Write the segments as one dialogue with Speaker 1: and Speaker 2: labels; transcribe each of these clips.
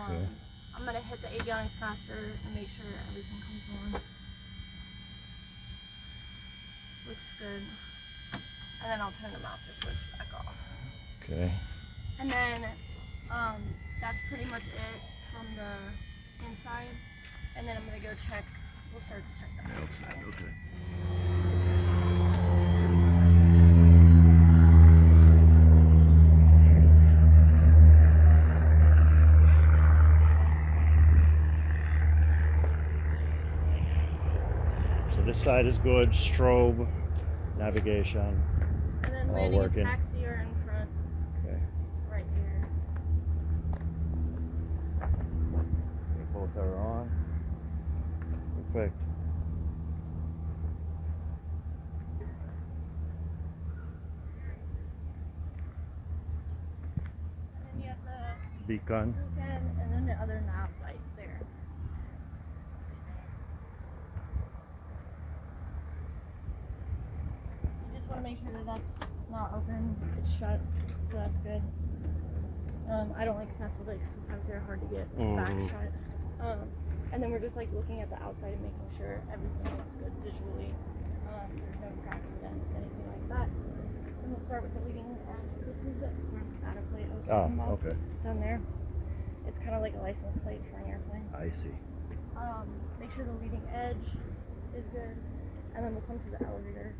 Speaker 1: Okay.
Speaker 2: I'm gonna hit the avionics master and make sure everything comes on. Looks good. And then I'll turn the master switch back off.
Speaker 1: Okay.
Speaker 2: And then that's pretty much it from the inside. And then I'm gonna go check. We'll start to check the outside.
Speaker 1: Okay. So this side is good. Strobe, navigation.
Speaker 2: And then
Speaker 1: all
Speaker 2: landing and
Speaker 1: working.
Speaker 2: taxi are in front.
Speaker 1: Okay.
Speaker 2: Right here.
Speaker 1: Okay, both are on. Perfect.
Speaker 2: And then you have the
Speaker 1: Beacon.
Speaker 2: beacon and then the other nav light there. You just want to make sure that that's not open. It's shut, so that's good. I don't like to mess with it because sometimes they're hard to get back shut. And then we're just like looking at the outside and making sure everything looks good visually. There's no cracks, dents, anything like that. And we'll start with the leading edge. This is the sort of data plate I was talking about.
Speaker 1: Okay.
Speaker 2: Down there. It's kind of like a license plate for an airplane.
Speaker 1: I see.
Speaker 2: Make sure the leading edge is good. And then we'll come to the elevator.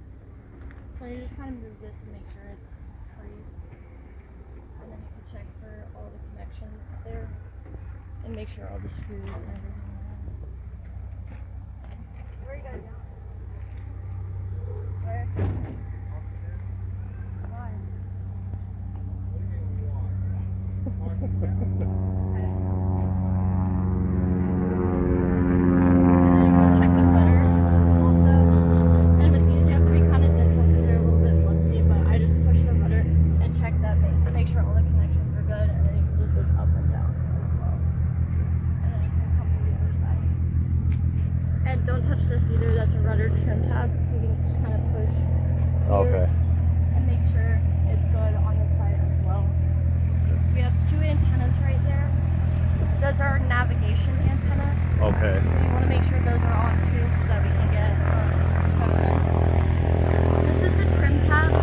Speaker 2: So you just kind of move this and make sure it's free. And then you can check for all the connections there. And make sure all the screws and everything are on. Where are you guys going? Where? Why?
Speaker 1: Okay.
Speaker 2: And make sure it's good on this side as well. We have two antennas right there. Those are navigation antennas.
Speaker 1: Okay.
Speaker 2: So you want to make sure those are on too so that we can get This is the trim tab.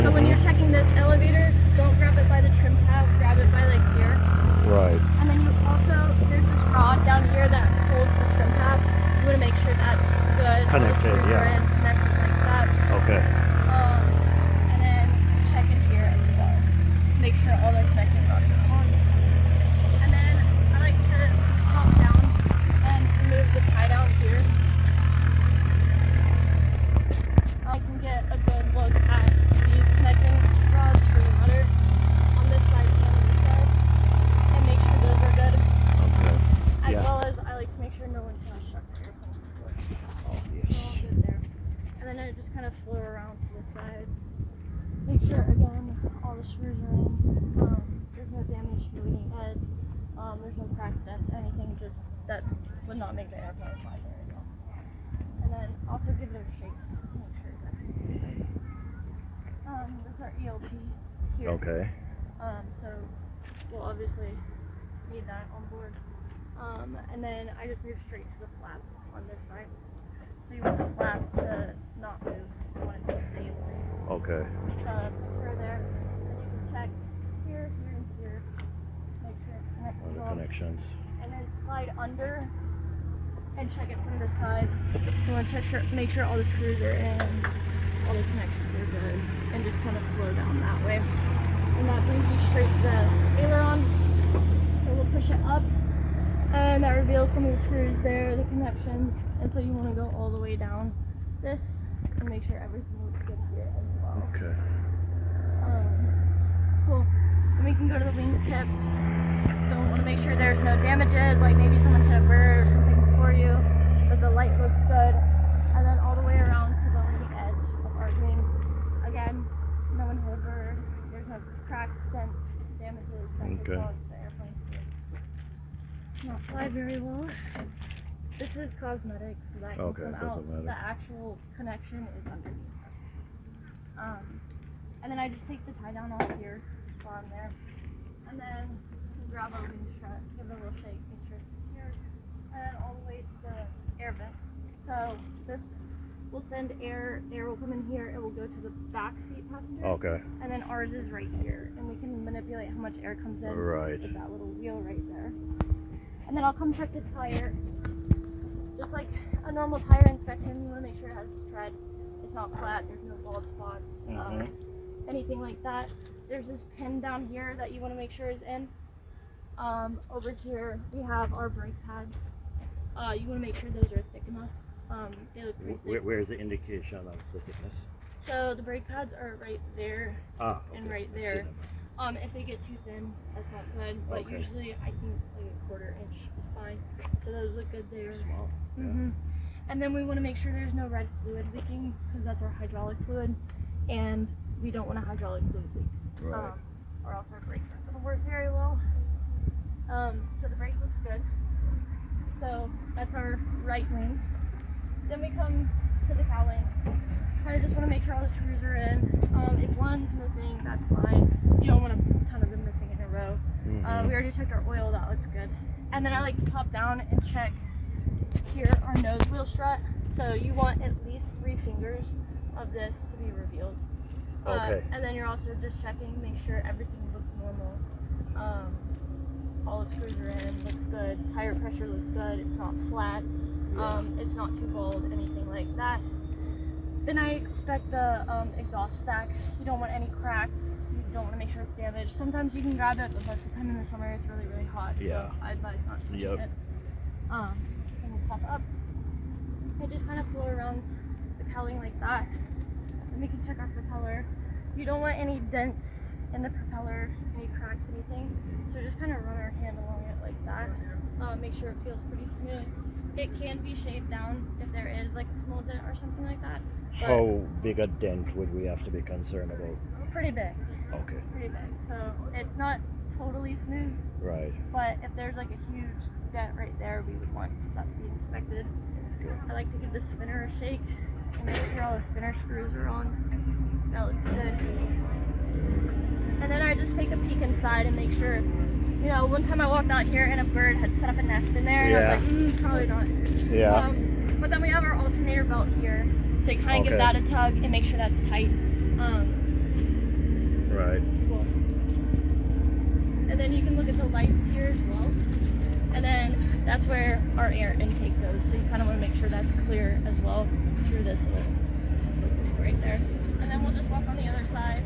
Speaker 2: So when you're checking this elevator, don't grab it by the trim tab, grab it by like here.
Speaker 1: Right.
Speaker 2: And then you also, there's this rod down here that holds the trim tab. You want to make sure that's good.
Speaker 1: Connected, yeah.
Speaker 2: Connected like that.
Speaker 1: Okay.
Speaker 2: And then check in here as well. Make sure all the connecting rods are on. And then I like to pop down and remove the tie down here. I can get a good look at these connecting rods for the rudder on this side and this side. And make sure those are good.
Speaker 1: Okay.
Speaker 2: As
Speaker 1: Yeah.
Speaker 2: well as I like to make sure no one's going to struck the airplane before.
Speaker 1: Oh,
Speaker 2: We're
Speaker 1: yes.
Speaker 2: all good there. And then I just kind of flow around to the side. Make sure, again, all the screws are in. There's no damage to the leading edge. There's no cracks, dents, anything just that would not make the airplane fly very well. And then also give it a shake. Make sure it's everything. This is our ELP here.
Speaker 1: Okay.
Speaker 2: So we'll obviously need that on board. And then I just move straight to the flap on this side. So you want the flap to not move. You want it to stay in place.
Speaker 1: Okay.
Speaker 2: So that's secure there. And you can check here, here, and here. Make sure it's connected
Speaker 1: All the
Speaker 2: well.
Speaker 1: connections.
Speaker 2: And then slide under and check it from this side. So you want to make sure all the screws are in, all the connections are good, and just kind of flow down that way. And that brings you straight to the aileron. So we'll push it up. And that reveals some of the screws there, the connections. And so you want to go all the way down this and make sure everything looks good here as well.
Speaker 1: Okay.
Speaker 2: Cool. Then we can go to the wing tip. Don't want to make sure there's no damages, like maybe someone hit a bird or something before you, but the light looks good. And then all the way around to the leading edge of our wing. Again, no one hit a bird. There's no cracks, dents, damages that could cause the airplane to not fly very well. This is cosmetic, so that can come out. The actual connection is underneath us. And then I just take the tie down off here while I'm there. And then grab a wing strut, give it a little shake, make sure it's secure, and then all the way to the air vents. So this will send air will come in here, it will go to the back seat passenger.
Speaker 1: Okay.
Speaker 2: And then ours is right here, and we can manipulate how much air comes in
Speaker 1: Right.
Speaker 2: with that little wheel right there. And then I'll come check the tire. Just like a normal tire inspection, you want to make sure it has tread. It's not flat, there's no bald spots, anything like that. There's this pin down here that you want to make sure is in. Over here we have our brake pads. You want to make sure those are thick enough. They look pretty thick.
Speaker 1: Where's the indication of the thickness?
Speaker 2: So the brake pads are right there and right there. If they get too thin, that's not good. But
Speaker 1: Okay.
Speaker 2: usually I think like a 1/4 inch is fine. So those look good there.
Speaker 1: Small.
Speaker 2: And then we want to make sure there's no red fluid leaking because that's our hydraulic fluid, and we don't want a hydraulic fluid leak.
Speaker 1: Right.
Speaker 2: Or else our brakes aren't going to work very well. So the brake looks good. So that's our right wing. Then we come to the cowling. Kind of just want to make sure all the screws are in. If one's missing, that's fine. You don't want a ton of them missing in a row. We already checked our oil, that looks good. And then I like to pop down and check here our nose wheel strut. So you want at least 3 fingers of this to be revealed.
Speaker 1: Okay.
Speaker 2: And then you're also just checking, make sure everything looks normal. All the screws are in, looks good. Tire pressure looks good. It's not flat. It's not too bald, anything like that. Then I expect the exhaust stack. You don't want any cracks. You don't want to make sure it's damaged. Sometimes you can grab it, but most of the time in the summer it's really, really hot.
Speaker 1: Yeah.
Speaker 2: So I advise not touching it. And we'll pop up. And just kind of flow around the cowling like that. And we can check our propeller. You don't want any dents in the propeller, any cracks, anything. So just kind of run our hand along it like that. Make sure it feels pretty smooth. It can be shaved down if there is like a small dent or something like that.
Speaker 1: How big a dent would we have to be concerned about?
Speaker 2: Pretty big.
Speaker 1: Okay.
Speaker 2: Pretty big. So it's not totally smooth,
Speaker 1: Right.
Speaker 2: but if there's like a huge dent right there, we would want that to be inspected. I like to give the spinner a shake and make sure all the spinner screws are on. That looks good. And then I just take a peek inside and make sure. You know, one time I walked out here and a bird had set up a nest in there, and I was like, probably not.
Speaker 1: Yeah.
Speaker 2: But then we have our alternator belt here, so you kind of give that a tug and make sure that's tight.
Speaker 1: Right.
Speaker 2: Cool. And then you can look at the lights here as well. And then that's where our air intake goes, so you kind of want to make sure that's clear as well through this little opening right there. And then we'll just walk on the other side.